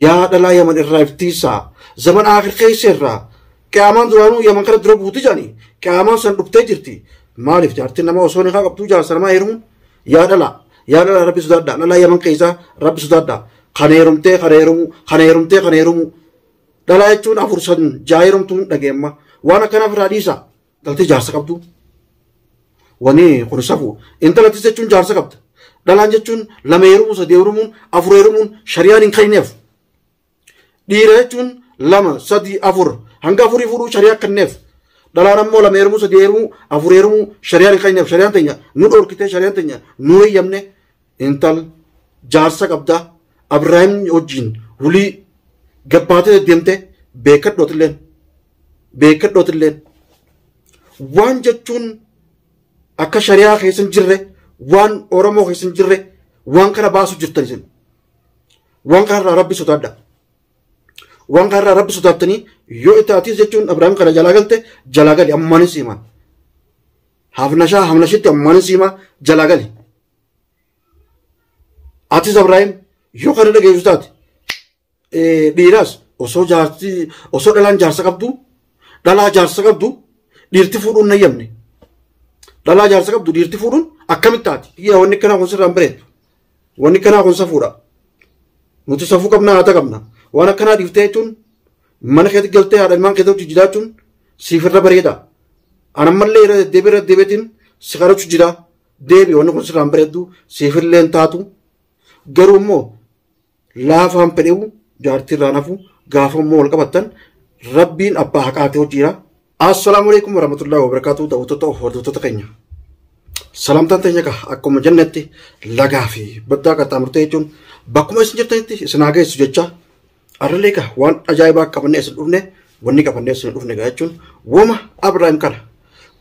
يا دلا يمن الرافتيسا زمن آخر خيسرا كامان دوانو يمن كرا دربو تجاني كامان سندوب تجرتي مالف جارتي نما وصوني خاقب توجا سرما يرمون يا دلا ربي سدادا لا يمن كيسا ربي سدادا خنيرمتي دلا يجون أفرسن جايرمتون دقيمة وانا كان فراديسا دلتي جارسا قبدو wani kun safu intala tisechun jarsa qabta dalan jechun lameerumu sadeerumun afureerumun shari'aan hin kayneef dhiira jechuun lama sadi afur hanga afurii fudhuu shari'a kenneef dalaan ammoo lameerumu sadeerumu afureerumu shari'aan hin kayneef shari'aan teenya nu dhorkite shari'aan teenya nu eeyyamne intal jaarsa qabda Abrahaam wajjin wulii gabbaatee deemte beekadhootilleen waan jechuun akka shari'aa keessan jirre waan oromoo keessan jirre waan kana baasu jirtan isin waan kana rabbi sodaadha waan kana rabbi sodaattanii yoo itaatis jechuun Abrahaam kana jalaa galte jalaa gali ammaanis hima hamnashitti ammaanis hima jalaa gali atis Abrahaam yoo kana dhageessu taate dhiiraas osoo dhalaan jaarsa qabdu dhiirti fuudhuun na yamne dhalaa jaarsa qabdu dhiirti fuudhuun akkamitti taati yaa wanni kanaa kun sirraan bareedu wanni kanaa kun safuudha nuti safuu qabna haata qabna waan akkanaa dhiiftee jechuun mana keetti galtee haadha ilmaan keetti hojii jiraachuun siifirra bareeda anammallee irra deddeebiitiin si kadhachu jira deebi wanni kun sirraan bareeddu siifillee hin taatu garuu immoo laafaan fedhewu jaartiirraa nafu gaafa immoo wal qabattan rabbiin abbaa haqaatee hojiira. Assalamu alaikum warahmatullahi wabarakatuh. Daawwattoota hordoftoota keenya. Salaamtaan teenya akkuma jannatti lagaa fi baddaa qaxxaamurtee jechuun bakkuma isin jirtanitti isin haa geessu jecha arralee waan ajaa'ibaa qabannee isin dhufne wanni qabannee isin dhufne jechuun wooma Abrahaam kana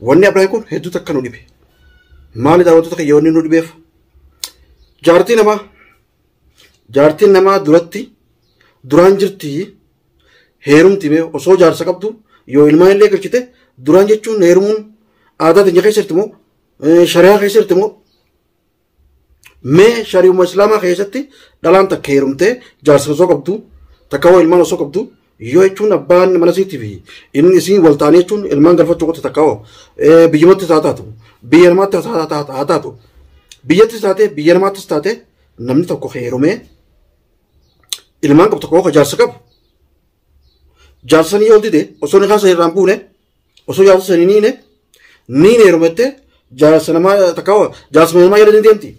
wanni Abrahaam kun hedduu takka nu dhibe maali daawwattoota keenya wanni nu dhibeef jaartiin namaa duraan jirti heerumti mee osoo jaarsa qabdu yoo ilmaan illee galchite duraan jechuun heerumuun aadaa teenya keessatti moo shari'aa keessatti moo mee shari'uma islaamaa keessatti dhalaan takka heerumtee jaarsa osoo qabdu takka hoo ilmaan osoo qabdu yoo jechuun abbaan mana isiitii fi inni isiin wal ta'anii jechuun ilmaan galfachuu qote takka hoo biyyumatti taataatu biyya namaatti taataatu biyyattis taate biyya namaattis taate namni tokko heerumee ilmaan qabu tokko hoo jaarsa qabu jaarsanii yoo dide osoo ni kaasa irraan buune osoo jaarsanii niin heerumette jaarsa namaa takka jaarsa namaa jala deemti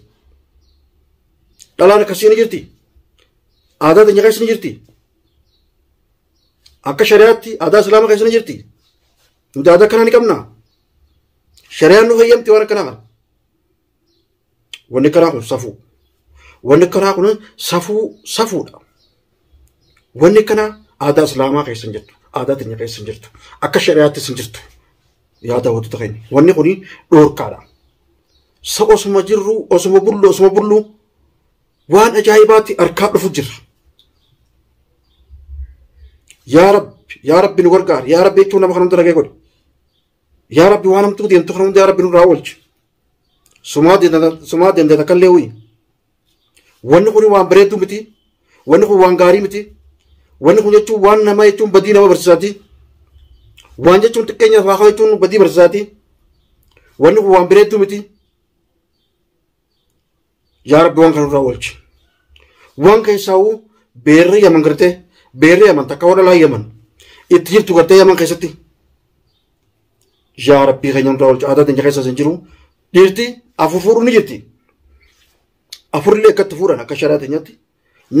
dhalaan akkasii ni jirti aadaa teenya keessa ni jirti akka shari'aatti aadaa islaamaa keessa ni jirti nuti aadaa akkanaa ni qabna shari'aan nu fayyamti waan akkanaa kana wanni akkanaa kun safuu wanni akkanaa kun safuudha wanni akkanaa aadaa islaamaa keessa hin jirtu aadaa teenya keessa hin jirtu akka shari'aattis hin jirtu yaa daawwattoota keenya wanni kun dhoorkaadha osuma bulluu waan ajaa'ibaatti harkaa dhufu jirra yaa rabbi nu gargaar yaa rabbi jechuun nama kanamta dhagee godhe yaa rabbi waan hamtuu deemtu kanamta yaa rabbi nurraa oolchi sumaa deemte takkallee wuyi wanni kun waan bareedduu miti wanni kun waan gaarii miti wanni kun jechuun waan nama jechuun badii nama barsiisaati waan jechuun xiqqeenya faaqa jechuun badii barsiisaati wanni kun waan bareedduu miti yaa rabbi waan kanarraa oolchi waan keessaawuu beerri yaman gartee beerri yaman takka hoo dhalaa yaman itti jirtu gartee yaman keessatti yaa rabbii keenya nurraa oolchi aadaa teenya keessa hin jiru dhiirti afur fuudhuu ni jirti afurillee akkatti fuudhan akka shari'aa teenyatti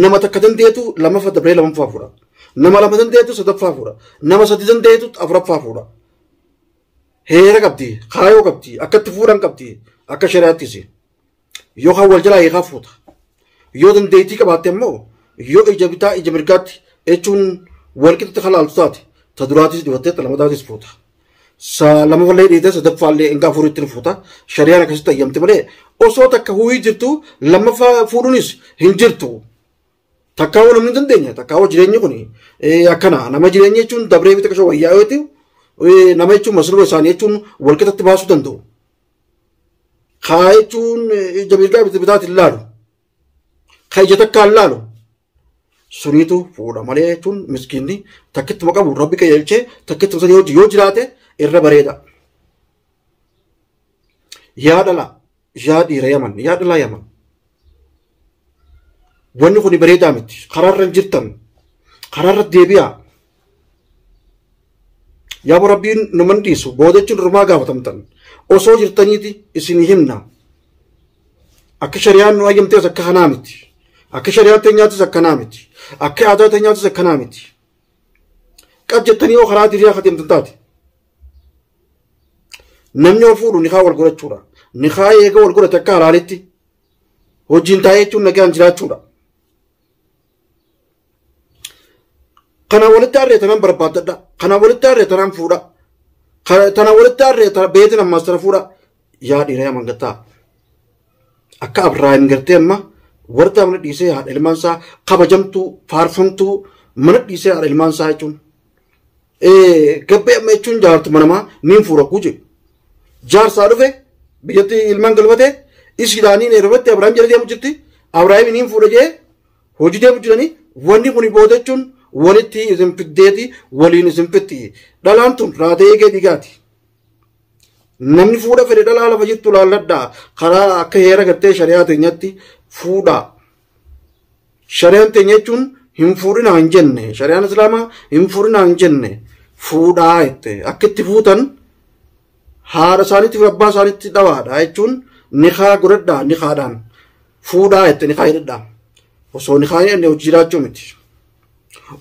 nama takka dandeetu lammaffaa dabree lammaffaa fuudha nama lama dandeetu sadaffaa fuudha nama sadi dandeetu afuraffaa fuudha heera qabdi kaayoo qabdi akkatti fuudhan qabdi akka shari'aattis yoo kan wal jalaa hiikaa fuuta yoo dandeettii qabaatte immoo yoo ija bitaa ija mirgaatti jechuun walqixatti halaaltu taate ta duraatis dibattee ta lamataatis fuuta lammaffallee dhiitee sadaffaallee hinga afuritti fuuta shari'aan akkasitti ayyamte malee osoo takka huuyii jirtu lammaffaa fuudhuunis hin jirtu takka hoo namni dandeenya takka hoo jireenyi kun akkana nama jireenya jechuun dabree bita qashoo wayyaa yoo ta'u nama jechuun masluba isaanii jechuun walqixatti baasuu danda'u kaa jechuun ija mirgaa bitaatti ilaalu kaa ija takkaan laalu suniitu fuudha malee jechuun miskiinni takkittuma qabu rabbi qajeelchee takkittuma sanii hojii yoo jiraate irra bareeda. Yaa dhala yaa dhiira yaman yaa dhalaa yaman wanni kun bareedaa miti karaarra jirtan karaarra deebi'aa. Yaa rabbiin numan dhiisu booda jechuun rumaa gaafatamtan osoo jirtaniiti isin himna akka shari'aan nu ayyamtees akka kanaa miti akka shari'aan teenyaatis akkanaa miti akka aadaa teenyaatis akkanaa miti qab jettanii yoo karaa diriyaa kadeemtan taate namni ol fuudhu nikaa wal godhachuudha nikaa eega wal godhate akka halaalitti hojiin taa'ee jechuun nagaan jiraachuudha. Kana walitti arreetanan barbaadadha kana walitti arreetanan fuudha kana walitti arreetana beetin ammaas tana fuudha yaa dhiira yaman gattaa akka Abrahaam gartee amma warta mana dhiisee haadha ilmaan isaa kabajamtuu faarfamtuu mana dhiisee haadha ilmaan isaa jechuun gabbee amma jechuun jaartu manamaa niin fuudha kuuje jaarsaa dhufe biyyatti ilmaan galfate isiidhaanii neerobatti Abrahaam jala deemu jirti Abrahaam niin fuudha jee hojii deemu jiranii wanni kun booda jechuun walitti isin fiddeeti waliin isin fitti dhalaan tun raatee eegee dhiigaati. Namni fuudha fedhe dhalaa lafa jirtu laalladhaa karaa akka heera gartee shari'aa teenyatti fuudhaa. Shari'aan teenya jechuun hin fuudhinaa hin jenne shari'aan islaamaa hin fuudhinaa hin jenne fuudhaa jette akka itti fuutan haadha isaaniitiif abbaa isaaniitti dhawaadha jechuun nikaa godhadhaa nikaadhaan fuudhaa jette nikaa hidhadhaa osoo nikaa hin hojii jiraachuu miti.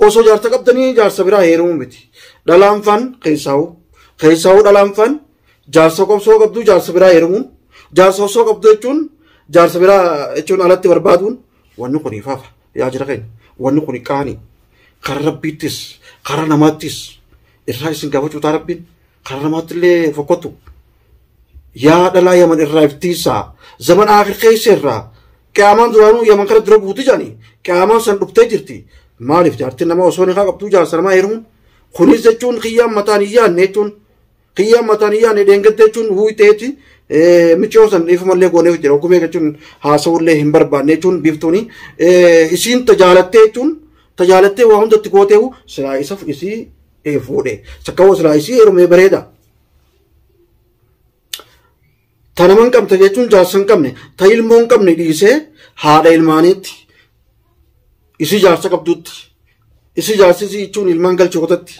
Osoo jaarsa qabdanii jaarsa biraa heerumuu miti dhalaan fan keessaa'u dhalaan fan jaarsa qobsoo qabdu jaarsa biraa heerumuun jaarsa osoo qabdu jechuun jaarsa biraa jechuun alatti barbaaduun wanni kun ifaafa yaa jira keenya wanni kun qaanii karaa rabbiittis karaa namaattis irraa isin gaafachuu taa rabbiin karaa namaatti illee fokkottu yaa dhalaa yaman irraa iftiisaa zaman aakhir keessa irraa qiyaamaan duraanuu yaman kana dura buuti jaanii qiyaamaan san dhuftee jirti. Maaliif jaartiin nama osoo nikaa qabduu jaarsa namaa heerumuun kunis jechuun xiyyaan mataan hin yaadne jechuun xiyyaan mataan hin yaadne deengattee jechuun huuyiteeti michoo san dhiifamallee gooneef jira oggumee jechuun haasa'ullee hin barbaanne jechuun biiftuuni isiin tajaalattee jechuun tajaalattee waa hundatti gooteehu silaa isa isii fuudhe sakkawwa silaa isii heerumee bareeda. Tanaman qabta jechuun jaarsa hin qabne ta ilmoo hin qabne dhiisee haadha ilmaaniitti. Isi jaarsa qabduutti isi jaarsisi jechuun ilmaan galchootatti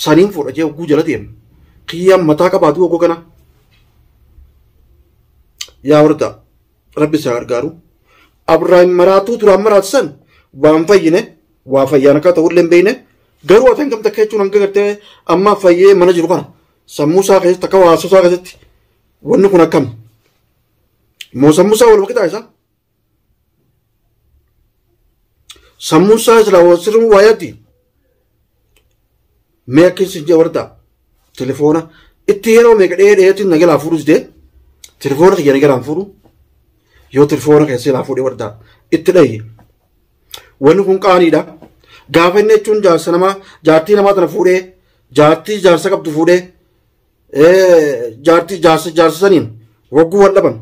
saniin fuudha jee ogguu jala deemu kiyyaan mataa qabaatu oggoo kana yaa warda rabbi isaa gargaaru Abrahaam maraatuu turaan maraatisan waan fayyine waa fayyaan akka ta'ullee hin beekne garuu atan gamta akka jechuun hanga gartee amma fayyee mana jiru kana sammuu isaa keessatti akka waasoo isaa keessatti wanni kun akkam moo sammuu isaa wal maqitaa isaa sammuu isaa isla wasiruu waayati mee akkeessi jee warda telefoona itti yeroo meeqa dheetiin nagalaa fuudhus dee telefoona kiyya nagalaan fuudhu yoo telefoona keessee laa fuudhee warda itti dhayi wanni kun qaaniidha gaafa inni jechuun jaarsa namaa jaartii namaa tana fuudhee jaartii jaarsa qabdu fuudhee jaartii jaarsa saniin hogguu wal dhaban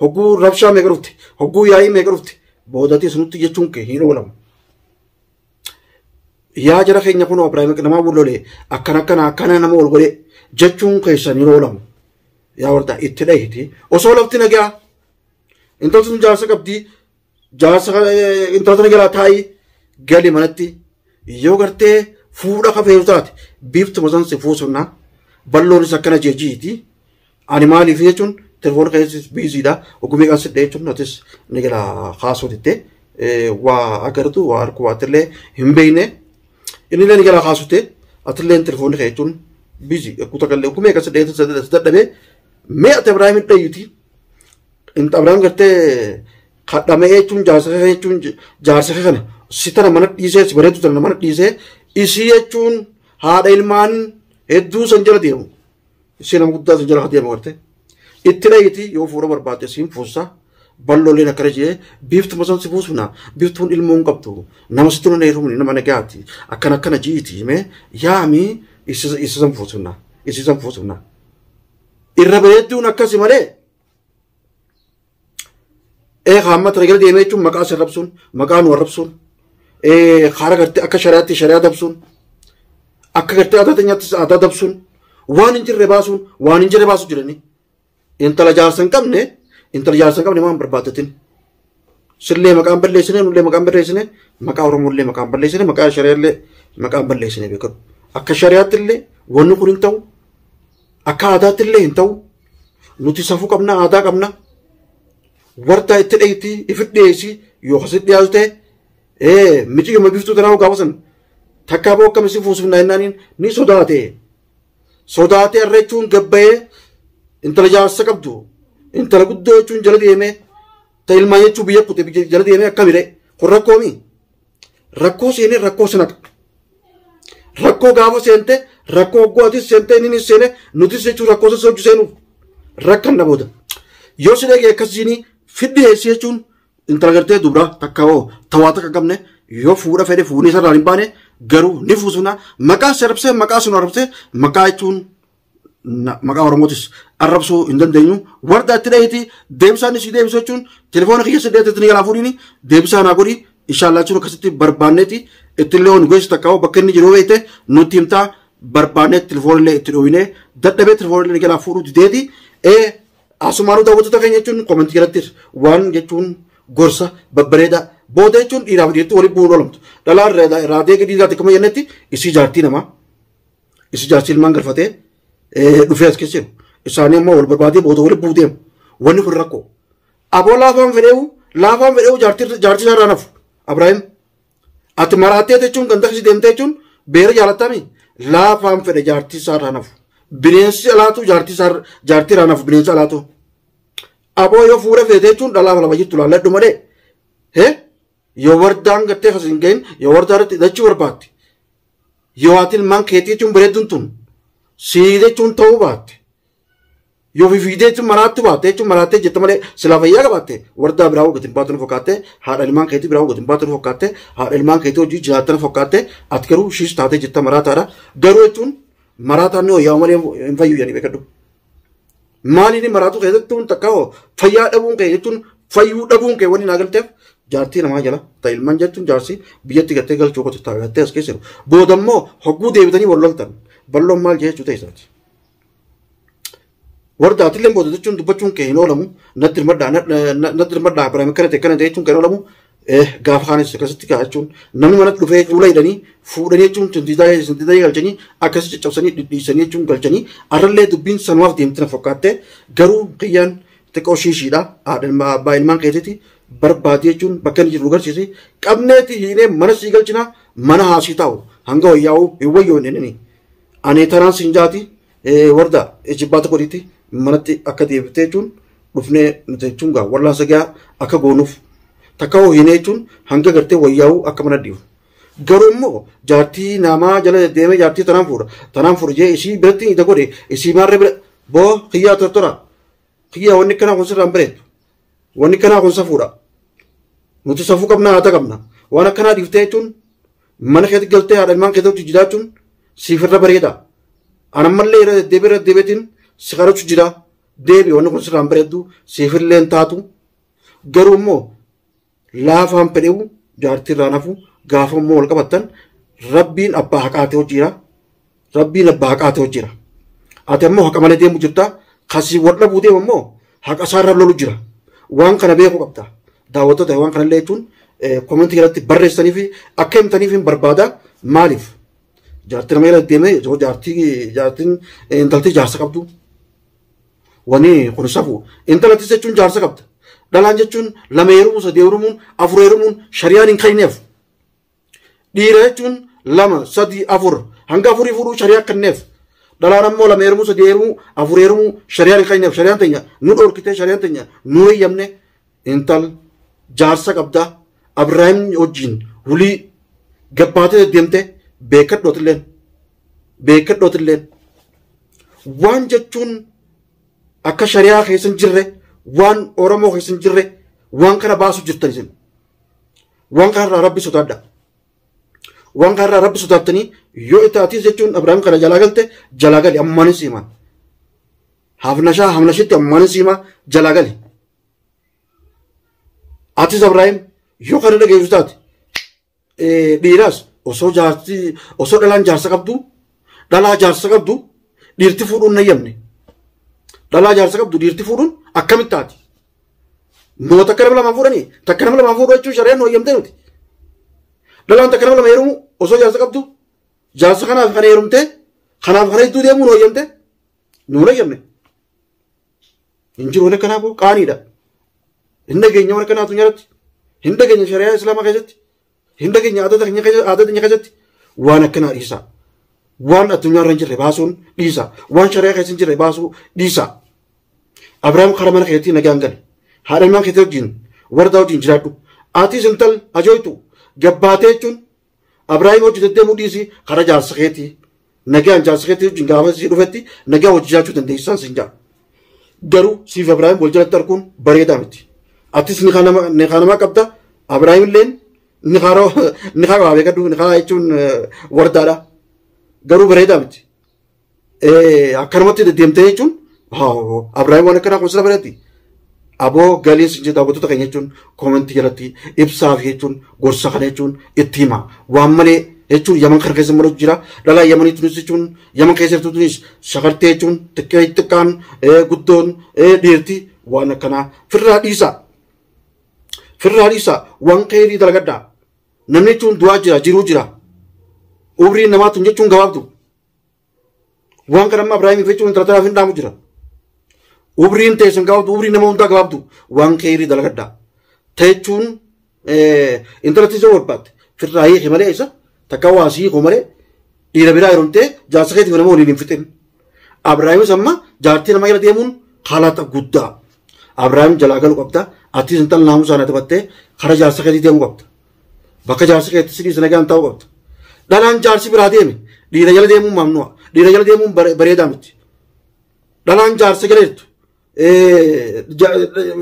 hogguu rabshaa meeqa dhufte hogguu yaa'ii meeqa dhufte boodatii sunutti jechuun kee hin oolamu. Yaa jara keenya kun Abrahaam nama wullolee akkana nama ol godhe jechuun keessan hin oolamu. Yaa warda itti dhahiti osoo lafti nagaa intalli sun jaarsa qabdi jaarsa intalli nagaa taa'ii gali manatti yoo gartee fuudha kafeeru taate biiftuma san si fuusunna balloonis akkana jeejiiti ani maaliif jechuun telefoona keessis biiziidha ogumii kan sidhee jechuun notis ni gala haasootitte waa agartu waa arku waatillee hin beekne inni illee ni gala haasoote atillee telefoonni kee jechuun biizii kuta galee ogumii kan sidhee dadhabee mee ati Abrahaam hin dhayyiti inta Abrahaam gartee kadhamee jechuun jaarsa kana sitana mana dhiisee si bareedu tana mana dhiisee isii jechuun haadha ilmaan hedduu san jala deemu isii nama guddaa san jala deemu gartee itti dhayyiti yoo fuudha barbaade siin fuussa ballooleen akkana jee biiftuma san si fuusuna biiftuun ilmoo hin qabdu nama sitti nuna heerumni nama nagaati akkana jiiti mee yaami isa san fuusuna irra bareedduun akkasi malee hamma tana gala deemee jechuun maqaa si arrabsuun maqaa nu arrabsuun خارج قرتي أكا شريعة دبسون أكا قرتي أدا تنيا أدا دبسون وان إنجر رباسون وان إنجر رباسو جرني إنت لجارسن كم نمان بربادتين سلّي مكان بلّيسنه نولّي مكان بلّيسنه مكان ورمولّي مكان بلّيسنه مكان شريعة اللي مكان بلّيسنه بيكر أكا شريعة اللي ونو كورين تاو أكا عادات اللي انتاو نوتي سافو كمنا عادا كمنا ورطا اتلقيتي افديسي يوخسد ديازته ميجي يوم بيفتو تناو قابسن تكابو كمسي فوسفنا إنانين ني صداتي الرجون قبّي انت لجارسة قبدو انت لقدو يجون جلدي يمي تايلما يجو بيكو تبي جلدي يمي أكا ميري قل ركومي ركو سيني ركو سنك ركو قابو سينته ركو قواتي سينته نيني سينه نوتي سيچو ركو سيچو سينو ركن نبودا يوسينه كسيني فيدي سيچون انت لغرتي دوبرا تكاو تواتا كقمنه يو فورا فدي فوني سراني بانه غرو نفوسنا مكا سربسه مكا سنوربسه مكا يچون مكا ورموتس arrabsoo hin dandeenyu warda itti dhahiti deebisaan isii deebisoo jechuun telefoona kiyya saddeetatni galaa fuudhini deebisaan haa godhi inshallah jechuun akkasitti barbaanneeti ittillee on gosa takkaa'u bakka inni jiru beekte nutti himtaa barbaannee telefoonillee itti dhoowwinee dadhabee telefoonillee galaa fuudhuu dideeti asumaanuu daawwattoota keenya jechuun koomentii jalatti waan jechuun gorsa babbareedaa booda jechuun dhiiraaf dhiirti waliin bu'uun oolamtu dhalaan raadee gadi gaati kama jennetti isii jaartii namaa isii jaartii ilmaan galfatee dhufee as keessa jiru. Isaanii immoo wal barbaadee booda waliin buuteem wanni kun rakkoo aboo laafaan fedheewu jaartii isaarraa nafu Abrahaam ati maraattee jechuun kan taksii deemtee jechuun beera jaalatami laafaan fedhe jaartii isaarraa nafu bineensi alaatu jaartii irraa nafu bineensi alaatu aboo yoo fuudha feete jechuun dhalaaf lafa jirtu laalladhu malee yoo wardaan gattee as hin gahin yoo wardaa irratti hidhachuu barbaadde yoo ati ilmaan keetii jechuun bareedduun tun sii jechuun ta'uu baatte yoo fiidee jechuun maraatti baatte jechuun maraattee jette malee silaa fayyaa qabaatte wardaa biraa hojjetin baatanii fokkaatte haadha ilmaan keetii biraa hojjetin baatanii fokkaatte haadha ilmaan keetii hojii jiraatanii fokkaatte ati garuu shiis taatee jetta maraataadha garuu jechuun maraataan yoo yaa malee hin fayyu jedhanii beekadhu maaliin maraatu keessatti takkaa fayyaa dhabuun kee jechuun fayyuu dhabuun kee wanni naa galteef jaartii namaa jala ta'e ilmaan jechuun jaarsi biyyatti gattee galchuu qote taagattee as keessa jiru booda immoo hogguu deebitanii wal loltan balloon maal jechuu ta'e isaati. warda atillee booda jechuun dubbachuun kee hin oolamu natti hirmadhaa Abrahaam kana ta'e jechuun kan oolamu gaafa kaanis akkasitti kaa jechuun namni manatti dhufee fuula hidhanii fuudhanii jechuun sintiitaa galchanii akkasii caccabsanii dhidhiisanii jechuun galchanii arrallee dubbiin sanumaaf deemtina fakkaatte garuu qiyyaan xiqqoo shiishiidha abbaa ilmaan keetiiti barbaadee jechuun bakka inni jiru garsiise qabneeti hiinee mana sii galchinaa mana haasii taa'u hanga wayyaa'uu hin wayyoon inni ani taraan siin jaati warda ejibbaata godhiitti manatti akka deebitee jechuun dhufnee nuti jechuun gaa wallaansa gaa akka goonuuf takka hiinee jechuun hanga gartee wayyaa'uu akka mana dhiibu garuu immoo jaartii namaa jala deemee jaartii tanaan fuudha jee isii biratti ida godhe isii maarree bira boo kiyyaa tortora kiyyaa wanni kanaa kun sirraan bareedu wanni kanaa kun safuudha nuti safuu qabna haata qabna waan akkanaa dhiiftee jechuun mana keetti galtee haadha ilmaan keetti jiraachuun siifirra bareeda anammallee irra deddeebiitiin si kadhachu jira deebi wanni kun sirraan bareeddu siifillee hin taatu garuu immoo laafaan fedhewu jaartii irraa nafu gaafa immoo wal qabattan rabbiin abbaa haqaatee hojjiira ati ammoo haqa malee deemu jirta kasii wal dhabuu deemu immoo haqa isaarra lolu jira waan kana beekuu qabda daawwattoota waan kanallee jechuun koomentii irratti barreessanii fi akka himtaniif hin barbaada maaliif jaartii nama irra deemee jaartiin intaltii jaarsa qabdu wani kun safu intalatti jechuun jaarsa qabda dhalaan jechuun lama heerumuu sadii heerumuun afur heerumuun shari'aan hin kenneef dhiira jechuun lama sadii afur hanga afurii fuudhuu shari'aa kenneef dhalaan ammoo lama heerumuu sadii heerumuu afur heerumuu shari'aan hin kenneef shari'aan teenya nu dhorkitee shari'aan teenya nu eeyyamne intal jaarsa qabda Abrahaam wajjin hulii gabbaatee deemte beekadhootilleen waan jechuun akka shari'aa keessa hin jirre waan Oromoo keessa hin jirre waan kana baasu jirtan isin waan kanarraa rabbi sodaadha waan kanarraa rabbi sodaattanii yoo itaatis jechuun Abrahaam kana jalaa galte jalaa gali ammaanis himaa hamnashitti ammaanis himaa jalaa gali atis Abrahaam yoo kana dhageessu taate dhiiraas osoo dhalaan jaarsa qabdu dhalaa jaarsa qabdu dhiirti fuudhuun nayyamne dhalaa jaarsa qabdu dhiirti fuudhuun akkamitti taati moo takka nama lamaan fuudhanii takka nama lamaan fuudhuu jechuun shari'aan nu hayyamte nuti dhalaan takka nama lama heerumu osoo jaarsa qabdu jaarsa kanaaf kana heerumte kanaaf kana iddoo deemuu nu hayyamte nuun hayyamne hin jiru wani kanaafuu qaaniidha hin dhageenya wani kanaatu nyaarratti hin dhageenya shari'aa islaamaa keessatti hin dhageenya aadata keenya keessatti waan akkanaa dhiisaa waan addunyaarra hin jirre baasuun dhiisaa waan shari'aa keessa hin jirre baasuu dhiisaa Abrahaam karaa mana keetii nagaan gale haadha ilmaan keetii wajjin wardaa wajjin jiraadhu aatis intal ajooytu gabbaatee jechuun Abrahaam hojii deddeemuu dhiisii karaa jaarsa keetii nagaan jaarsa keetii wajjin gaafa sii dhufetti nagaa hojii jiraachuu dandeessisaan siin jaa garuu siif Abrahaam wal jalatti arguun bareedaa miti atis ni namaa qabda Abrahaam illeen ni qabaabee kadhu ni qabaa jechuun wardaadha garuu bareedaa miti akkanumatti deddeemtee jechuun Abrahaam waan akkanaa kun sila bareetti aboo galiin sin jedha daawwattoota keenya jechuun koomentii jalatti ibsaaf jechuun gorsa kana jechuun itti hima waan malee jechuun yaman kana keessa malu jira dhalaa yamanii tunis jechuun yaman keessa jirtu tunis shakartee jechuun xiqqaan guddoon dhiirti waan akkanaa firraa dhiisaa waan qeerii dalagadhaa namni jechuun du'aa jira jiruu jira umriin namaatu jechuun gabaabdu waan kana amma Abrahaamiif jechuun intala hin dhaamu jira umriin teessan gabaabdu umriin nama hundaa gabaabdu waan qeerii dalagadhaa jechuun intalatti isa barbaadde firraa hiike malee isa takka waasii hiikoo malee dhiira biraa yeromtee jaarsa keetiif nama waliin hin fixin Abrahaamis amma jaartii nama jala deemuun haalaata guddaa Abrahaam jalaa galuu qabda atis intala naamusaan adabattee karaa jaarsa keetii deemuu qabda bakka jaarsa keetii sidii nagaan taa'uu qabda dhalaan jaarsi biraa deeme dhiira jala deemuun mamnu'a dhiira jala deemuun bareedaa miti dhalaan jaarsa jala jirtu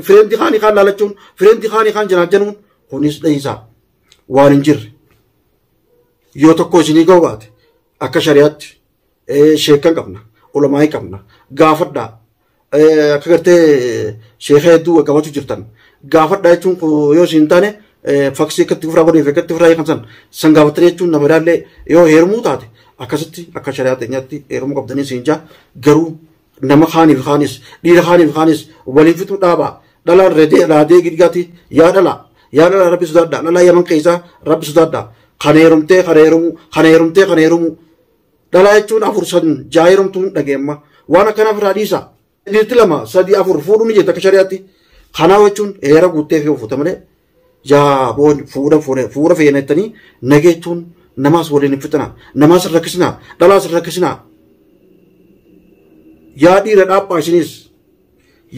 fireendi kaanii kaan laalachuun fireendi kaanii kaan janaajanuun kunis dhahisaa waan hin jirre yoo tokko isinii ga'u baate akka shari'aatti sheekan qabna ulamaa'ii qabna gaafadhaa akka gartee sheeka hedduu qabachuu jirtan gaafadhaa jechuun yoo isin taane faksii akkatti furaa godheef akkatti furaa eegan san gaafatanii jechuun nama ilaallee yoo heerumuu taate akkasitti akka shari'aa teenyaatti heerumuu qabdanii siin jaa garuu nama kaaniif kaanis dhiira kaaniif kaanis waliin fixuu dhaabaa dhalaan raadee gidgaati yaa dhalaa rabbi sodaadhaa dhalaa yaman keessaa rabbi sodaadhaa kan heerumuu dhalaa jechuun afur san jaa heerumtuun dhageemma waan akkanaaf irraa dhiisaa dhiirti lama sadii afur fuudhuu ni jette akka shari'aatti kanaa jechuun heera guuttee fi ofuuta malee jaaboon fuudha feenettanii nageechuun namaas waliin hin fixinaa namaas hin rakkisinaa dhalaas hin rakkisinaa yaa dhiira dhaaphaa isinis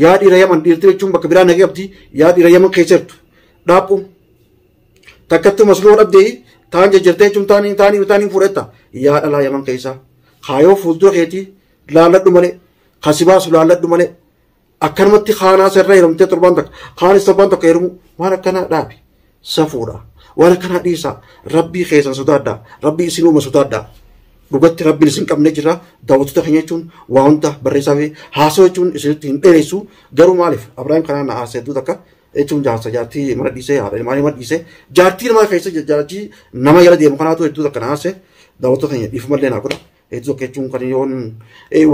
yaa dhiira yaman dhiirti jechuun bakka biraa nagee abdii yaa dhiira yaman keessa jirtu dhaaphu takkatti masloo dhabdee taan jajjartee jechuun taanii fuudhetta yaa dhalaa yaman keessaa kaayoo fuuldura keetii laalladhu malee kasibaasu laalladhu malee akkanumatti kaanaa sirra heerumtee torbaan takka kaanis torbaan tokko heerumu waan akkanaa dhaabi safuudha waan akkanaa dhiisaa rabbii keessan sodaadhaa rabbii isin uuma sodaadhaa dhugatti rabbiin isin qabne jira daawwattoota keenya jechuun waa hunda barreessaa fi haasoo jechuun isinitti hin dheeressu garuu maaliif Abrahaam kanaan haasee hedduu takka jechuun jaartii mana dhiisee haadha ilmaanii mana dhiisee jaartii namaa keessa jaartii nama jala deemu kanaatu hedduu takka na haasee daawwattoota keenya dhiifamallee naa godha hedduu tokko jechuun kan yoon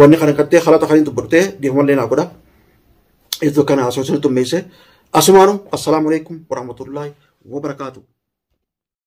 wanni kana kattee halaata kaniin dubbadhee dhiifamallee naa godha hedduu kana haasoo isinitti ummeesse asumaanu assalaamu alaikum warahmatullahi wabarakaatuh